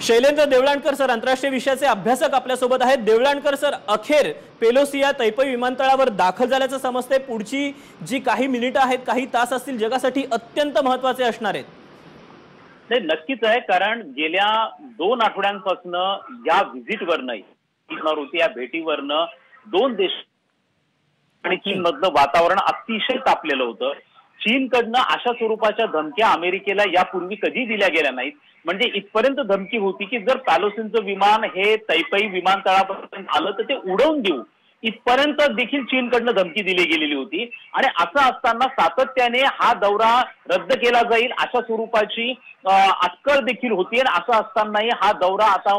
Shailendra Devalankar sir आंतरराष्ट्रीय विषयाचे अभ्यासक आपल्यासोबत आहेत। देवळाणकर सर, अखेर पेलोसी या तैपई विमानतळावर दाखल झाल्याचं समजते। पुढची जी काही मिनिटं आहेत, काही तास असतील, जगासाठी अत्यंत महत्त्वाचे असणार आहेत। नाही, नक्कीच आहे, कारण गेल्या 2 आठवड्यांपासून या व्हिजिटवरनं होती, या भेटीवरनं 2 देश आणि चीनमधलं वातावरण अतिशय तापलेलं होतं। चीनकडनं अशा स्वरूपाच्या धमक्या अमेरिकेला यापूर्वी कधी दिल्या गेल्या नाहीत। म्हणजे इथपर्यंत धमकी होती की जर पेलोसींचं विमान हे तैपई विमानतळापर्यंत आलं तर ते उडवून देऊ, इथपर्यंत देखील चीनकडनं धमकी दिली गेलेली होती। आणि असं असताना सातत्याने हा दौरा रद्द केला जाईल अशा स्वरूपाची अटकळ देखील होती। आणि असं असतानाही हा दौरा आता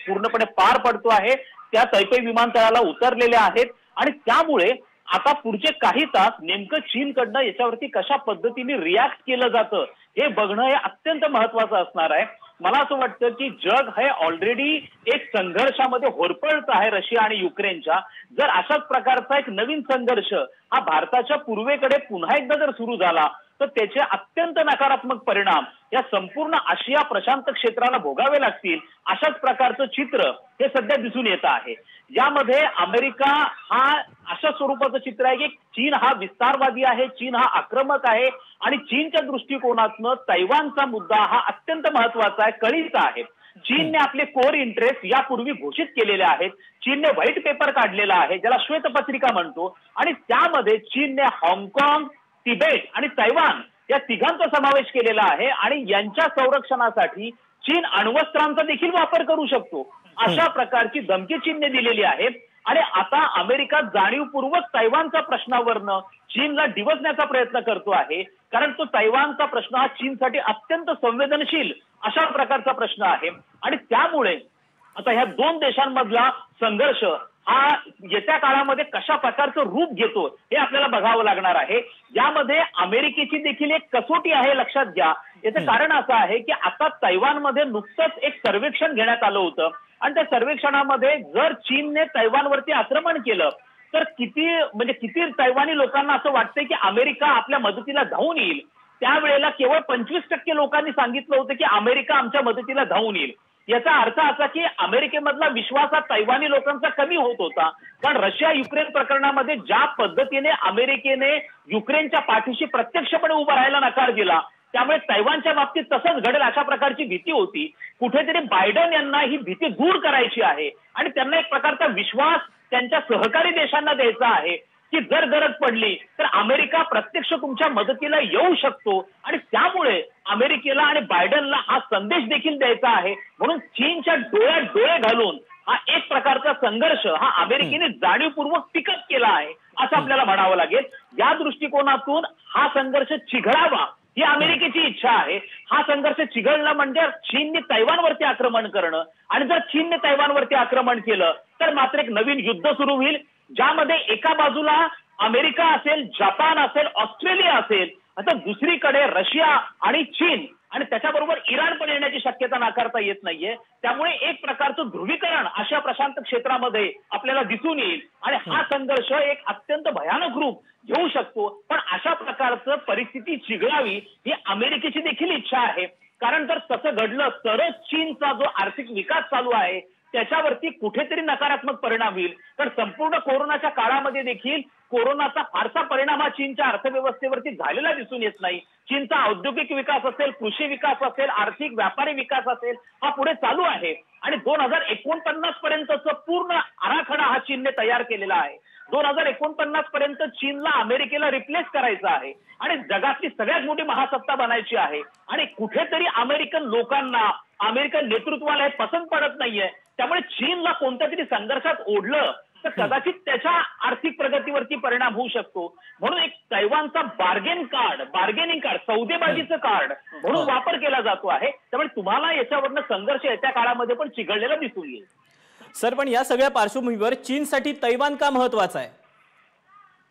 पूर्णपणे पार पडतो आहे। त्या तैपई विमानतळाला उतरलेले आहेत आणि त्यामुळे आता पुढचे काही तास नेमकं चीनकडनं याच्यावरती कशा पद्धतीने रिॲक्ट केलं जातं हे बघणं हे अत्यंत महत्वाचं असणार आहे। मला असं वाटतं की जग हे ऑलरेडी एक संघर्षामध्ये होरपळत आहे रशिया आणि युक्रेनच्या। जर अशाच प्रकारचा एक नवीन संघर्ष हा भारताच्या पूर्वेकडे पुन्हा एकदा जर सुरू झाला तर त्याचे अत्यंत नकारात्मक परिणाम या संपूर्ण आशिया प्रशांत क्षेत्राला भोगावे लागतील, अशाच प्रकारचं चित्र हे सध्या दिसून येत आहे। यामध्ये अमेरिका हा अशा स्वरूपाचं चित्र आहे की चीन हा विस्तारवादी आहे, चीन हा आक्रमक आहे आणि चीनच्या दृष्टिकोनातनं तैवानचा मुद्दा हा अत्यंत महत्वाचा आहे, कळीचा आहे। चीनने आपले कोर इंटरेस्ट यापूर्वी घोषित केलेले आहेत। चीनने व्हाईट पेपर काढलेला आहे, ज्याला श्वेतपत्रिका म्हणतो, आणि त्यामध्ये चीनने हाँगकाँग, तिबेट आणि तैवान या तिघांचा समावेश केलेला आहे। आणि यांच्या संरक्षणासाठी चीन अण्वस्त्रांचा देखील वापर करू शकतो, अशा प्रकारची धमकी चीनने दिलेली आहे। आणि आता अमेरिका जाणीवपूर्वक तैवानच्या प्रश्नावरनं चीनला डिवचण्याचा प्रयत्न करतो आहे, कारण तो तैवानचा प्रश्न हा चीनसाठी अत्यंत संवेदनशील अशा प्रकारचा प्रश्न आहे। आणि त्यामुळे आता ह्या 2 देशांमधला संघर्ष हा येत्या काळामध्ये कशा प्रकारचं रूप घेतो हे आपल्याला बघावं लागणार आहे। यामध्ये अमेरिकेची देखील एक कसोटी आहे, लक्षात घ्या। याचं कारण असं आहे की आता तैवानमध्ये नुकतंच एक सर्वेक्षण घेण्यात आलं होतं आणि त्या सर्वेक्षणामध्ये जर चीनने तैवानवरती आक्रमण केलं तर किती तैवानी लोकांना असं वाटतंय की अमेरिका आपल्या मदतीला धावून येईल। त्यावेळेला केवळ 25% लोकांनी सांगितलं होतं की अमेरिका आमच्या मदतीला धावून येईल। याचा अर्थ असा की अमेरिकेमधला विश्वास हा तैवानी लोकांचा कमी होत होता, कारण रशिया युक्रेन प्रकरणामध्ये ज्या पद्धतीने अमेरिकेने युक्रेनच्या पाठीशी प्रत्यक्षपणे उभं राहायला नकार दिला, त्यामुळे तैवानच्या बाबतीत तसंच घडेल अशा प्रकारची भीती होती। कुठेतरी बायडन यांना ही भीती दूर करायची आहे आणि त्यांना एक प्रकारचा विश्वास त्यांच्या सहकारी देशांना द्यायचा आहे की जर गरज पडली तर अमेरिका प्रत्यक्ष तुमच्या मदतीला येऊ शकतो। आणि त्यामुळे अमेरिकेला आणि बायडनला हा संदेश देखील द्यायचा आहे। म्हणून चीनच्या डोळ्यात डोळे घालून हा एक प्रकारचा संघर्ष हा अमेरिकेने जाणीवपूर्वक पिकअप केला आहे असं आपल्याला म्हणावं लागेल। या दृष्टिकोनातून हा संघर्ष चिघळावा ही अमेरिकेची इच्छा आहे। हा संघर्ष चिघळला म्हणजे चीनने तैवानवरती आक्रमण करणं, आणि जर चीनने तैवानवरती आक्रमण केलं तर मात्र एक नवीन युद्ध सुरू होईल, ज्यामध्ये एका बाजूला अमेरिका असेल, जपान असेल, ऑस्ट्रेलिया असेल, आता दुसरीकडे रशिया आणि चीन आणि त्याच्याबरोबर इराण पण येण्याची शक्यता नाकारता येत नाहीये। त्यामुळे एक प्रकारचं ध्रुवीकरण आशिया प्रशांत क्षेत्रामध्ये आपल्याला दिसून येईल आणि हा संघर्ष एक अत्यंत भयानक रूप घेऊ शकतो। पण अशा प्रकारचं परिस्थिती चिघळावी ही अमेरिकेची देखील इच्छा आहे, कारण जर तसं घडलं तरच चीनचा जो आर्थिक विकास चालू आहे त्याच्यावरती कुठेतरी नकारात्मक परिणाम होईल। कारण संपूर्ण कोरोनाच्या काळामध्ये देखील कोरोनाचा फारसा परिणाम हा चीनच्या अर्थव्यवस्थेवरती झालेला दिसून येत नाही। चीनचा औद्योगिक विकास असेल, कृषी विकास असेल, आर्थिक व्यापारी विकास असेल, हा पुढे चालू आहे। आणि 2049 पर्यंतचा पूर्ण आराखडा हा चीनने तयार केलेला आहे। 2049 पर्यंत चीनला अमेरिकेला रिप्लेस करायचं आहे आणि जगातली सगळ्यात मोठी महासत्ता बनायची आहे। आणि कुठेतरी अमेरिकन लोकांना, अमेरिकन नेतृत्वाला हे पसंत पडत नाहीये। त्यामुळे चीनला कोणत्या तरी संघर्षात ओढलं तर कदाचित त्याच्या आर्थिक प्रगतीवरती परिणाम होऊ शकतो। म्हणून एक तैवानचा बार्गेनिंग कार्ड, सौदेबाजीचं कार्ड म्हणून वापर केला जातो आहे। त्यामुळे तुम्हाला याच्यावरनं संघर्ष येत्या काळामध्ये पण चिघळलेला दिसून येईल। सर, पण या सगळ्या पार्श्वभूमीवर चीनसाठी तैवान का महत्वाचा आहे?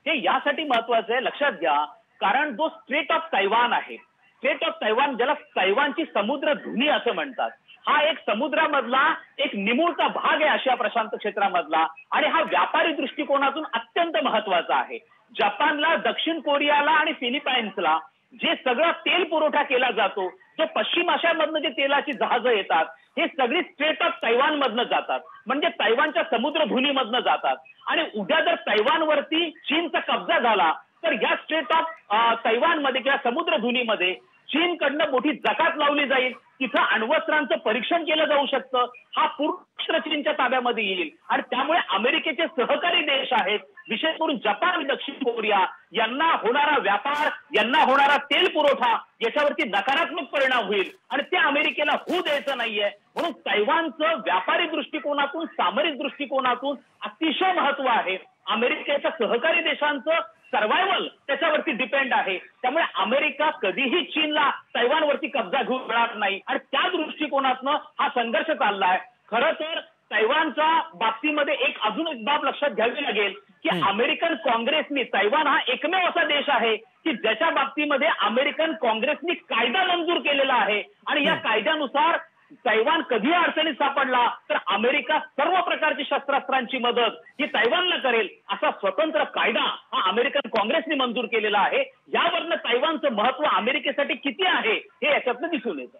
हे यासाठी महत्वाचं आहे, लक्षात घ्या, कारण जो स्ट्रेट ऑफ तैवान आहे, स्ट्रेट ऑफ तैवान ज्याला तैवानची समुद्र धुनी असं म्हणतात, हा एक समुद्रामधला एक निमुळता भाग आहे आशिया प्रशांत क्षेत्रामधला आणि हा व्यापारी दृष्टिकोनातून अत्यंत महत्वाचा आहे। जपानला, दक्षिण कोरियाला आणि फिलिपाईन्सला जे सगळं तेल पुरवठा केला जातो, जो पश्चिम आशियामधनं जे तेलाची जहाजं येतात हे सगळी स्ट्रेट ऑफ तैवान मधनं जातात, म्हणजे तैवानच्या समुद्रधुनीमधनं जातात. आणि उद्या जर तैवानवरती चीनचा कब्जा झाला तर या स्ट्रेट ऑफ तैवानमध्ये किंवा समुद्रधुनीमध्ये चीनकडनं मोठी जकात लावली जाईल, तिथं अण्वस्त्रांचं परीक्षण केलं जाऊ शकतं. हा पूर्ण चीनच्या ताब्यामध्ये येईल आणि त्यामुळे अमेरिकेचे सहकारी देश आहेत, विशेष करून जपान आणि दक्षिण कोरिया यांना होणारा व्यापार, यांना होणारा तेल पुरवठा याच्यावरती नकारात्मक परिणाम होईल आणि ते अमेरिकेला होऊ द्यायचं नाहीये. म्हणून तैवानचं व्यापारी दृष्टिकोनातून, सामरिक दृष्टिकोनातून अतिशय महत्व आहे. अमेरिकेच्या सहकारी देशांचं सर्व्हायव्हल त्याच्यावरती डिपेंड आहे. त्यामुळे अमेरिका कधीही चीनला तैवानवरती कब्जा घेऊन मिळणार नाही आणि त्या दृष्टिकोनातनं हा संघर्ष चाललाय. खरं तर तैवानच्या बाबतीमध्ये अजून एक बाब लक्षात घ्यावी लागेल की अमेरिकन काँग्रेसनी, तैवान हा एकमेव असा देश आहे की ज्याच्या बाबतीमध्ये अमेरिकन काँग्रेसनी कायदा मंजूर केलेला आहे आणि या कायद्यानुसार तैवान कधी अडचणीत सापडला तर अमेरिका सर्व प्रकारची शस्त्रास्त्रांची मदत ही तैवानला करेल असा स्वतंत्र कायदा हा अमेरिकन काँग्रेसने मंजूर केलेला आहे. यावरनं तैवानचं महत्व अमेरिकेसाठी किती आहे हे याच्यातनं दिसून येतं.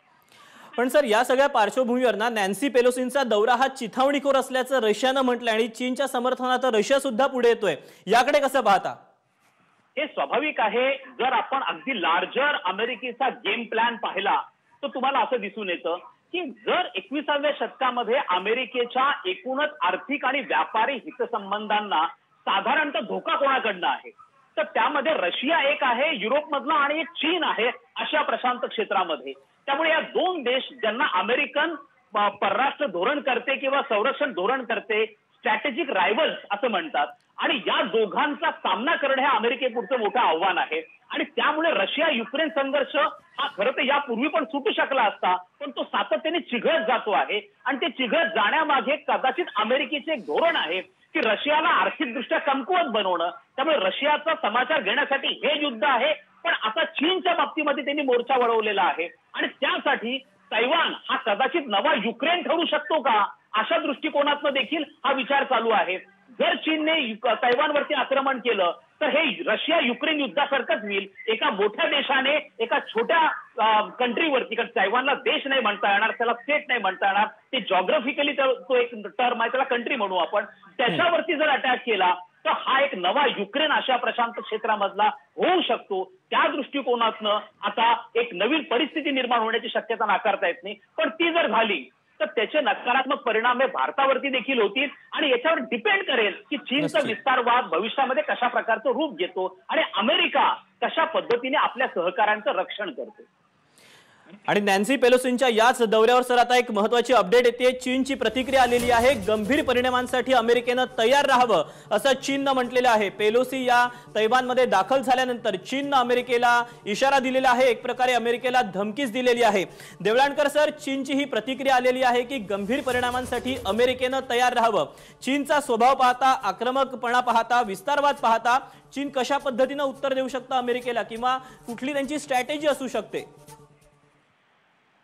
पण सर, या सगळ्या पार्श्वभूमीवर ना नॅन्सी पेलोसींचा दौरा हा चिथावणीखोर असल्याचं रशियानं म्हटलंय आणि चीनच्या समर्थनात रशिया सुद्धा पुढे येतोय. याकडे कसं पाहता? हे स्वाभाविक आहे. जर आपण अगदी लार्जर अमेरिकेचा गेम प्लॅन पाहिला तर तुम्हाला असं दिसून येतं की जर 21व्या शतकामध्ये अमेरिकेच्या एकूणच आर्थिक आणि व्यापारी हितसंबंधांना साधारणतः धोका कोणाकडनं आहे तर त्यामध्ये रशिया एक आहे, युरोपमधला, आणि एक चीन आहे अशा प्रशांत क्षेत्रामध्ये. त्यामुळे या दोन देश ज्यांना अमेरिकन परराष्ट्र धोरण करते किंवा संरक्षण धोरण करते, स्ट्रॅटेजिक रायव्हल्स असं म्हणतात, आणि या दोघांचा सामना करणं हे अमेरिकेपुढचं मोठं आव्हान आहे. आणि त्यामुळे रशिया युक्रेन संघर्ष हा खरं तर यापूर्वी पण सुटू शकला असता, पण तो सातत्याने चिघळत जातो आहे आणि ते चिघळत जाण्यामागे कदाचित अमेरिकेचे एक धोरण आहे की रशियाला आर्थिकदृष्ट्या कमकुवत बनवणं. त्यामुळे रशियाचा समाचार घेण्यासाठी हे युद्ध आहे, पण आता चीनच्या बाबतीमध्ये त्यांनी मोर्चा वळवलेला आहे आणि त्यासाठी तैवान हा कदाचित नवा युक्रेन ठरू शकतो का अशा दृष्टिकोनातनं देखील हा विचार चालू आहे. जर चीनने तैवानवरती आक्रमण केलं तर हे रशिया युक्रेन युद्धासारखंच होईल. एका मोठ्या देशाने एका छोट्या कंट्रीवरती, कारण तैवानला देश नाही म्हणता येणार, त्याला स्टेट नाही म्हणता येणार, ते जॉग्राफिकली तो एक टर्म आहे, त्याला कंट्री म्हणू आपण, त्याच्यावरती जर अटॅक केला तर हा एक नवा युक्रेन अशा प्रशांत क्षेत्रामधला होऊ शकतो. त्या दृष्टिकोनातनं आता एक नवीन परिस्थिती निर्माण होण्याची शक्यता नाकारता येत नाही, पण ती जर झाली तर त्याचे नकारात्मक परिणाम हे भारतावरती देखील होतील आणि याच्यावर डिपेंड करेल की चीनचा विस्तारवाद भविष्यामध्ये कशा प्रकारचं रूप घेतो आणि अमेरिका कशा पद्धतीने आपल्या सहकाऱ्यांचं रक्षण करते. आणि नॅन्सी पेलोसींच्या याच दौऱ्यावर सर आता एक महत्त्वाची अपडेट येते. चीनची प्रतिक्रिया आलेली आहे. गंभीर परिणामांसाठी अमेरिकेनं तयार राहावं असं चीननं म्हटलेलं आहे. पेलोसी या तैवानमध्ये दाखल झाल्यानंतर चीननं अमेरिकेला इशारा दिलेला आहे, एक प्रकारे अमेरिकेला धमकीच दिलेली आहे. देवळाणकर सर, चीनची ही प्रतिक्रिया आलेली आहे की गंभीर परिणामांसाठी अमेरिकेनं तयार राहावं. चीनचा स्वभाव पाहता, आक्रमकपणा पाहता, विस्तारवाद पाहता चीन कशा पद्धतीनं उत्तर देऊ शकतं अमेरिकेला, किंवा कुठली त्यांची स्ट्रॅटेजी असू शकते?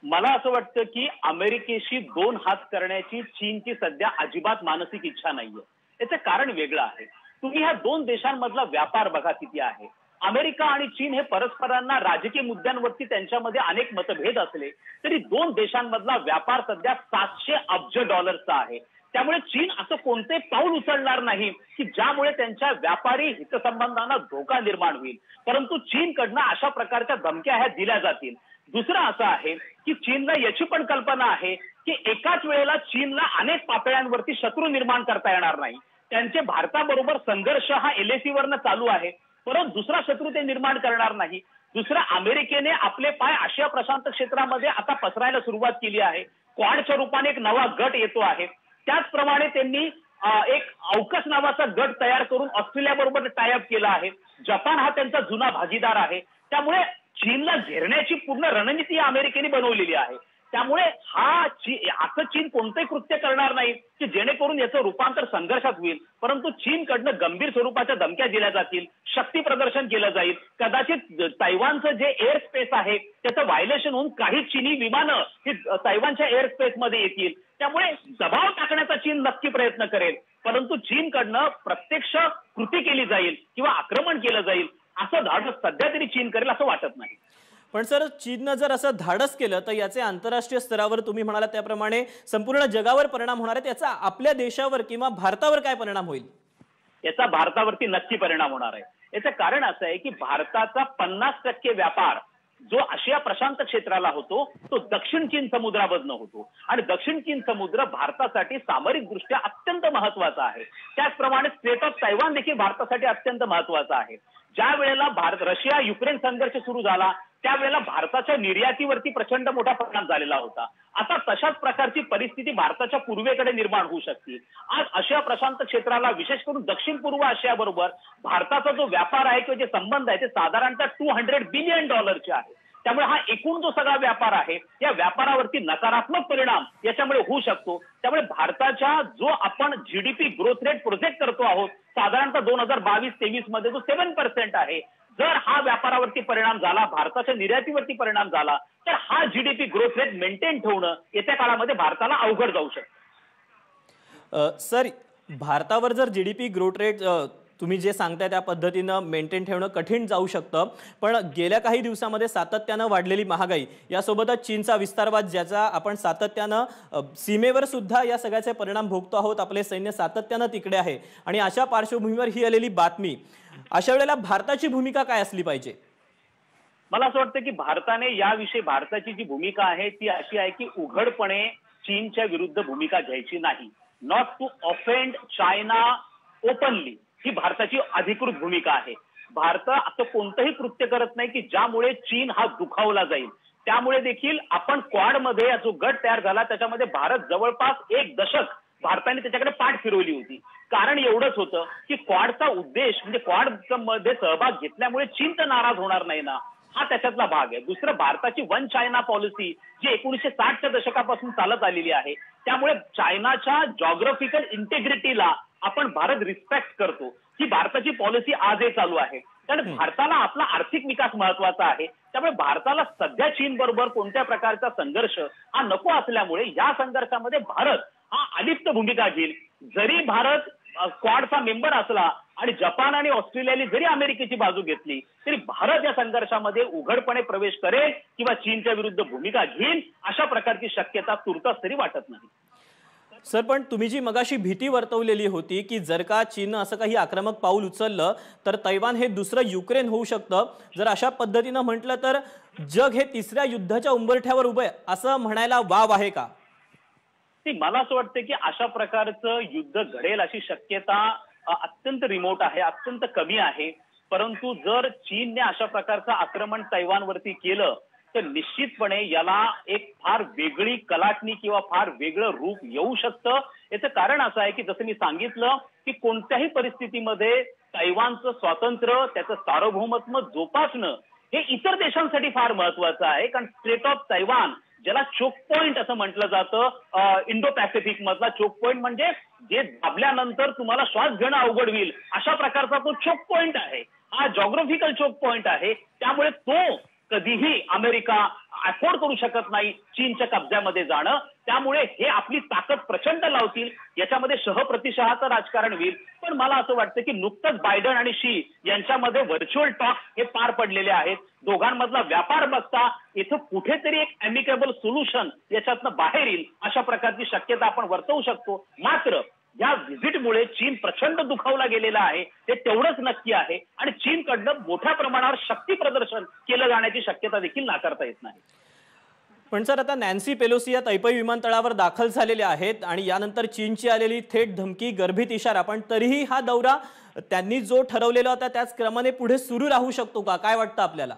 मला असं वाटतं की अमेरिकेशी दोन हात करण्याची चीनची सध्या अजिबात मानसिक इच्छा नाहीये. याचं कारण वेगळं आहे. तुम्ही ह्या दोन देशांमधला व्यापार बघा किती आहे. अमेरिका आणि चीन हे परस्परांना राजकीय मुद्द्यांवरती त्यांच्यामध्ये अनेक मतभेद असले तरी दोन देशांमधला व्यापार सध्या 700 अब्ज डॉलरचा आहे. त्यामुळे चीन असं कोणते पाऊल उचलणार नाही की ज्यामुळे त्यांच्या व्यापारी हितसंबंधांना धोका निर्माण होईल, परंतु चीनकडनं अशा प्रकारच्या धमक्या ह्या दिल्या जातील. दुसरं असं आहे की चीनला याची पण कल्पना आहे की एकाच वेळेला चीनला अनेक पातळ्यांवरती शत्रू निर्माण करता येणार नाही. त्यांचे भारताबरोबर संघर्ष हा LAC वरनं चालू आहे, परंतु दुसरा शत्रू ते निर्माण करणार नाही. दुसरा, अमेरिकेने आपले पाय आशिया प्रशांत क्षेत्रामध्ये आता पसरायला सुरुवात केली आहे. क्वाडच्या रूपाने एक नवा गट येतो आहे. त्याचप्रमाणे त्यांनी एक अवकाश नावाचा गट तयार करून ऑस्ट्रेलिया बरोबर टायअप केला आहे. जपान हा त्यांचा जुना भागीदार आहे. त्यामुळे चीनला घेरण्याची पूर्ण रणनीती अमेरिकेने बनवलेली आहे. त्यामुळे असं चीन कोणतेही कृत्य करणार नाही की जेणेकरून याचं रूपांतर संघर्षात होईल, परंतु चीनकडनं गंभीर स्वरूपाच्या धमक्या दिल्या जातील, शक्ती प्रदर्शन केलं जाईल. कदाचित तैवानचं जे एअर स्पेस आहे त्याचं व्हायलेशन होऊन काही चीनी विमानं ही तैवानच्या एअर स्पेसमध्ये येतील. त्यामुळे दबाव टाकण्याचा चीन नक्की प्रयत्न करेल, परंतु चीनकडनं प्रत्यक्ष कृती केली जाईल किंवा आक्रमण केलं जाईल असं धाडस सध्या तरी चीन करेल असं वाटत नाही. पण सर, चीननं जर असं धाडस केलं तर याचे आंतरराष्ट्रीय स्तरावर तुम्ही म्हणाला त्याप्रमाणे संपूर्ण जगावर परिणाम होणार आहेत. याचा आपल्या देशावर किंवा भारतावर काय परिणाम होईल? याचा भारतावरती नक्की परिणाम होणार आहे. याचं कारण असं आहे की भारताचा 50% व्यापार जो आशिया प्रशांत क्षेत्राला होतो तो दक्षिण चीन समुद्रामधनं होतो आणि दक्षिण चीन समुद्र भारतासाठी सामरिकदृष्ट्या अत्यंत महत्वाचा आहे. त्याचप्रमाणे स्ट्रेट ऑफ तैवान देखील भारतासाठी अत्यंत महत्वाचा आहे. ज्या वेळेला रशिया युक्रेन संघर्ष सुरू झाला त्यावेळेला भारताच्या निर्यातीवरती प्रचंड मोठा परिणाम झालेला होता. आता तशाच प्रकारची परिस्थिती भारताच्या पूर्वेकडे निर्माण होऊ शकते. आज आशिया प्रशांत क्षेत्राला विशेष करून दक्षिण पूर्व आशिया बरोबर भारताचा जो व्यापार आहे किंवा जे संबंध आहे ते साधारणतः $200 बिलियन आहे. त्यामुळे हा एकूण जो सगळा व्यापार आहे या व्यापारावरती नकारात्मक परिणाम याच्यामुळे होऊ शकतो. त्यामुळे भारताच्या जो आपण जीडीपी ग्रोथ रेट प्रोजेक्ट करतो आहोत साधारणतः 2022-23 मध्ये जो 7% आहे, जर हा व्यापारावरती परिणाम झाला, भारताच्या निर्यातीवरती परिणाम झाला तर हा जीडीपी ग्रोथ रेट मेंटेन ठेवणं येत्या काळामध्ये भारताला अवघड जाऊ शकतं. सर, भारतावर जर जीडीपी ग्रोथ रेट तुम्ही जे सांगताय त्या पद्धतीनं मेंटेन ठेवणं कठीण जाऊ शकतं, पण गेल्या काही दिवसामध्ये सातत्यानं वाढलेली महागाई यासोबतच चीनचा विस्तारवाद ज्याचा आपण सातत्यानं सीमेवर सुद्धा या सगळ्याचे परिणाम भोगतो आहोत. आपले सैन्य सातत्यानं तिकडे आहे आणि अशा पार्श्वभूमीवर ही आलेली बातमी, अशा वेळेला भारताची भूमिका काय असली पाहिजे? मला असं वाटतं की भारताने याविषयी भारताची जी भूमिका आहे ती अशी आहे की उघडपणे चीनच्या विरुद्ध भूमिका घ्यायची नाही. Not to offend China openly ही भारताची अधिकृत भूमिका आहे. भारत असं कोणतंही कृत्य करत नाही की ज्यामुळे चीन हा दुखावला जाईल. त्यामुळे देखील आपण क्वाडमध्ये जो गट तयार झाला त्याच्यामध्ये भारत जवळपास 1 दशक भारताने त्याच्याकडे पाठ फिरवली होती. कारण एवढंच होतं की क्वाडचा उद्देश म्हणजे क्वाड मध्ये सहभाग घेतल्यामुळे चीन तर नाराज होणार नाही ना, हा त्याच्यातला भाग आहे. दुसरं, भारताची वन चायना पॉलिसी जी 1960च्या दशकापासून चालत आलेली आहे त्यामुळे चायनाच्या जॉग्राफिकल इंटेग्रिटीला आपण भारत रिस्पेक्ट करतो. ही भारताची पॉलिसी आजही चालू आहे. कारण भारताला आपला आर्थिक विकास महत्वाचा आहे. त्यामुळे भारताला सध्या चीन बरोबर कोणत्या प्रकारचा संघर्ष हा नको असल्यामुळे या संघर्षामध्ये भारत हा अलिप्त भूमिका घेईल. जरी भारत क्वाडचा मेंबर असला आणि जपान आणि ऑस्ट्रेलियाने जरी अमेरिकेची बाजू घेतली तरी भारत या संघर्षामध्ये उघडपणे प्रवेश करेल किंवा चीनच्या विरुद्ध भूमिका घेईल अशा प्रकारची शक्यता तुर्तास तरी वाटत नाही. सर, पण तुम्ही जी मगाशी भीती वर्तवलेली होती की जर का चीननं असं काही आक्रमक पाऊल उचललं तर तैवान हे दुसरं युक्रेन होऊ शकतं, जर अशा पद्धतीनं म्हटलं तर जग हे तिसऱ्या युद्धाच्या उंबरठ्यावर उभं आहे असं म्हणायला वाव आहे का? मला असं वाटतं की अशा प्रकारचं युद्ध घडेल अशी शक्यता अत्यंत रिमोट आहे, अत्यंत कमी आहे. परंतु जर चीनने अशा प्रकारचं आक्रमण तैवानवरती केलं तर निश्चितपणे याला एक फार वेगळी कलाटणी किंवा फार वेगळं रूप येऊ शकतं. याचं कारण असं आहे की जसं मी सांगितलं की कोणत्याही परिस्थितीमध्ये तैवानचं स्वातंत्र्य, त्याचं सार्वभौमत्व जोपासणं हे इतर देशांसाठी फार महत्वाचं आहे. कारण स्ट्रेट ऑफ तैवान ज्याला चोक पॉइंट असं म्हटलं जातं, इंडो पॅसिफिक मधला चोक पॉइंट म्हणजे जे दाबल्यानंतर तुम्हाला श्वास घेणं अवघड होईल अशा प्रकारचा तो चोक पॉइंट आहे. हा जॉग्राफिकल चोक पॉइंट आहे. त्यामुळे तो कधीही अमेरिका अफोर्ड करू शकत नाही चीनच्या कब्जामध्ये जाणं. त्यामुळे हे आपली ताकद प्रचंड लावतील. याच्यामध्ये शहप्रतिशहाचं राजकारण होईल. पण मला असं वाटतं की नुकतंच बायडन आणि शी यांच्यामध्ये व्हर्च्युअल टॉक हे पार पडलेले आहेत. दोघांमधला व्यापार बघता इथं कुठेतरी एक अॅमिकेबल सोल्युशन याच्यातनं बाहेर येईल अशा प्रकारची शक्यता आपण वर्तवू शकतो. मात्र या व्हिजिटमुळे चीन प्रचंड दुखावला गेलेला आहे हे तेवढंच नक्की आहे आणि चीनकडनं मोठ्या प्रमाणावर शक्ती प्रदर्शन केलं जाण्याची शक्यता देखील नाकारता येत नाही. पण सर, आता नॅन्सी पेलोसी या तैपई विमानतळावर दाखल झालेल्या आहेत आणि यानंतर चीनची आलेली थेट धमकी, गर्भित इशारा, पण तरीही हा दौरा त्यांनी जो ठरवलेला होता त्याच क्रमाने पुढे सुरू राहू शकतो का? काय वाटतं आपल्याला?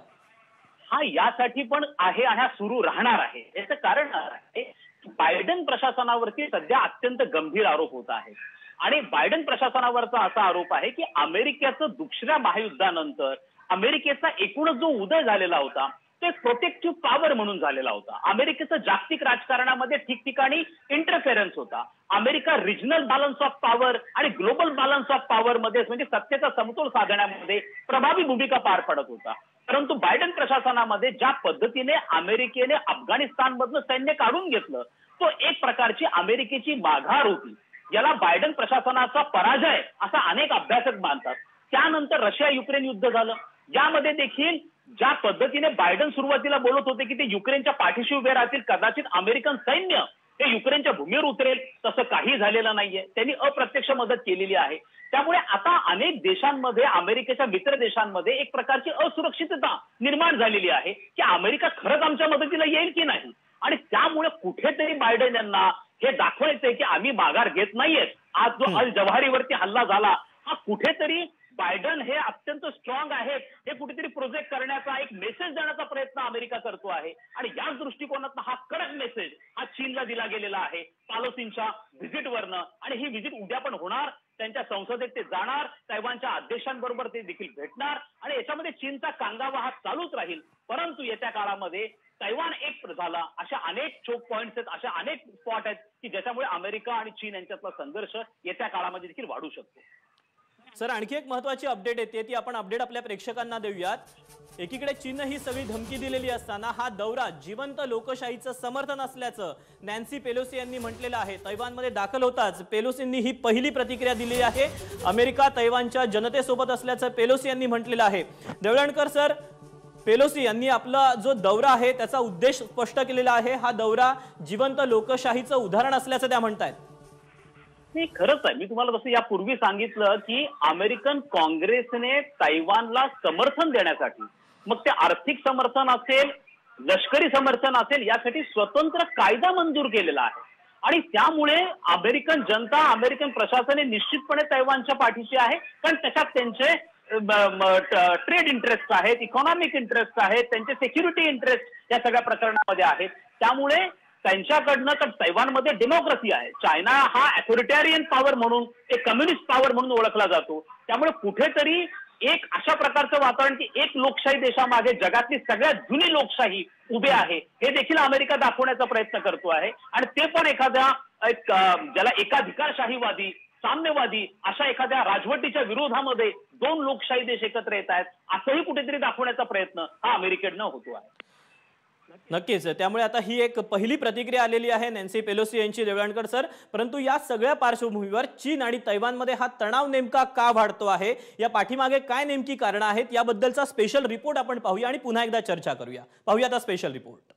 हा यासाठी पण आहे आणि हा सुरू राहणार आहे. याचं कारण आहे बायडन प्रशासनावरती सध्या अत्यंत गंभीर आरोप होत आहे आणि बायडन प्रशासनावरचा असा आरोप आहे की अमेरिकेचं दुसऱ्या महायुद्धानंतर अमेरिकेचा एकूणच जो उदय झालेला होता तो एक प्रोटेक्टिव्ह पॉवर म्हणून झालेला होता. अमेरिकेचं जागतिक राजकारणामध्ये ठिकठिकाणी इंटरफेरन्स होता. America regional balance of power आणि ग्लोबल बॅलन्स ऑफ पॉवर मध्ये म्हणजे सत्तेचा समतोल साधण्यामध्ये प्रभावी भूमिका पार पडत होता. परंतु बायडन प्रशासनामध्ये ज्या पद्धतीने अमेरिकेने अफगाणिस्तानमधलं सैन्य काढून घेतलं तो एक प्रकारची अमेरिकेची माघार होती. याला बायडन प्रशासनाचा पराजय असा अनेक अभ्यासक मानतात. त्यानंतर रशिया युक्रेन युद्ध झालं. यामध्ये देखील ज्या पद्धतीने बायडन सुरुवातीला बोलत होते की ते युक्रेनच्या पाठीशी उभे राहतील, कदाचित अमेरिकन सैन्य हे युक्रेनच्या भूमीवर उतरेल, तसं काही झालेलं नाहीये. त्यांनी अप्रत्यक्ष मदत केलेली आहे. त्यामुळे आता अनेक देशांमध्ये, अमेरिकेच्या मित्र देशांमध्ये एक प्रकारची असुरक्षितता निर्माण झालेली आहे की अमेरिका खरंच आमच्या मदतीला येईल की नाही. आणि त्यामुळे कुठेतरी बायडन यांना हे दाखवायचंय की आम्ही माघार घेत नाहीये. आज जो अल जवाहीरवरती हल्ला झाला, हा कुठेतरी बायडन हे अत्यंत स्ट्रॉंग आहेत हे कुठेतरी प्रोजेक्ट करण्याचा, एक मेसेज देण्याचा प्रयत्न अमेरिका करतो आहे. आणि याच दृष्टिकोनातून हा कडक मेसेज हा चीनला दिला गेलेला आहे पेलोसींच्या व्हिजिटवरनं. आणि ही व्हिजिट उद्या पण होणार, त्यांच्या संसदेत ते जाणार, तैवानच्या अध्यक्षांबरोबर ते देखील भेटणार आणि याच्यामध्ये चीनचा कांगावा हा चालूच राहील. परंतु येत्या काळामध्ये तैवान एक झाला, अशा अनेक चोक पॉइंट्स आहेत, अशा अनेक स्पॉट आहेत की ज्याच्यामुळे अमेरिका आणि चीन यांच्यातला संघर्ष येत्या काळामध्ये देखील वाढू शकतो. सर, आणखी एक महत्त्वाची अपडेट येते, ती आपण अपडेट आपल्या प्रेक्षकांना देऊयात. एकीकडे चीनने ही सगळी धमकी दिलेली असताना हा दौरा जिवंत लोकशाहीचं समर्थन असल्याचं नॅन्सी पेलोसी यांनी म्हटलेलं आहे. तैवानमध्ये दाखल होताच पेलोसींनी ही पहिली प्रतिक्रिया दिली आहे. अमेरिका तैवानच्या जनतेसोबत असल्याचं पेलोसी यांनी म्हटलेलं आहे. देवळणकर सर, पेलोसी यांनी आपला जो दौरा आहे त्याचा उद्देश स्पष्ट केलेला आहे. हा दौरा जिवंत लोकशाहीचं उदाहरण असल्याचं त्या म्हणतायत. नाही, खरंच आहे. मी तुम्हाला जसं यापूर्वी सांगितलं की अमेरिकन काँग्रेसने तैवानला समर्थन देण्यासाठी, मग ते आर्थिक समर्थन असेल, लष्करी समर्थन असेल, यासाठी स्वतंत्र कायदा मंजूर केलेला आहे. आणि त्यामुळे अमेरिकन जनता, अमेरिकन प्रशासन हे निश्चितपणे तैवानच्या पाठीशी आहे. कारण त्याच्यात त्यांचे ट्रेड इंटरेस्ट आहेत, इकॉनॉमिक इंटरेस्ट आहेत, त्यांचे सिक्युरिटी इंटरेस्ट या सगळ्या प्रकरणामध्ये आहेत. त्यामुळे त्यांच्याकडनं तर तैवानमध्ये डेमोक्रेसी आहे. चायना हा अथॉरिटेरियन पॉवर म्हणून, एक कम्युनिस्ट पॉवर म्हणून ओळखला जातो. त्यामुळे कुठेतरी एक अशा प्रकारचं वातावरण की एक लोकशाही देशामागे जगातली सगळ्यात जुनी लोकशाही उभे आहे हे देखील अमेरिका दाखवण्याचा प्रयत्न करतो आहे. आणि ते पण एखाद्या ज्याला एकाधिकारशाहीवादी, साम्यवादी अशा एखाद्या राजवटीच्या विरोधामध्ये दोन लोकशाही देश एकत्र येत आहेत असंही कुठेतरी दाखवण्याचा प्रयत्न हा अमेरिकेकडनं होतो आहे. नक्कीच. त्यामुळे आता ही एक पहिली प्रतिक्रिया आलेली आहे नॅन्सी पेलोसी यांची, देवळणकर सर. परंतु या सगळ्या पार्श्वभूमीवर चीन आणि तैवानमध्ये हा तणाव नेमका का वाढतो आहे, या पाठीमागे काय नेमकी कारणं आहेत, याबद्दलचा स्पेशल रिपोर्ट आपण पाहूया आणि पुन्हा एकदा चर्चा करूया. पाहूया आता स्पेशल रिपोर्ट.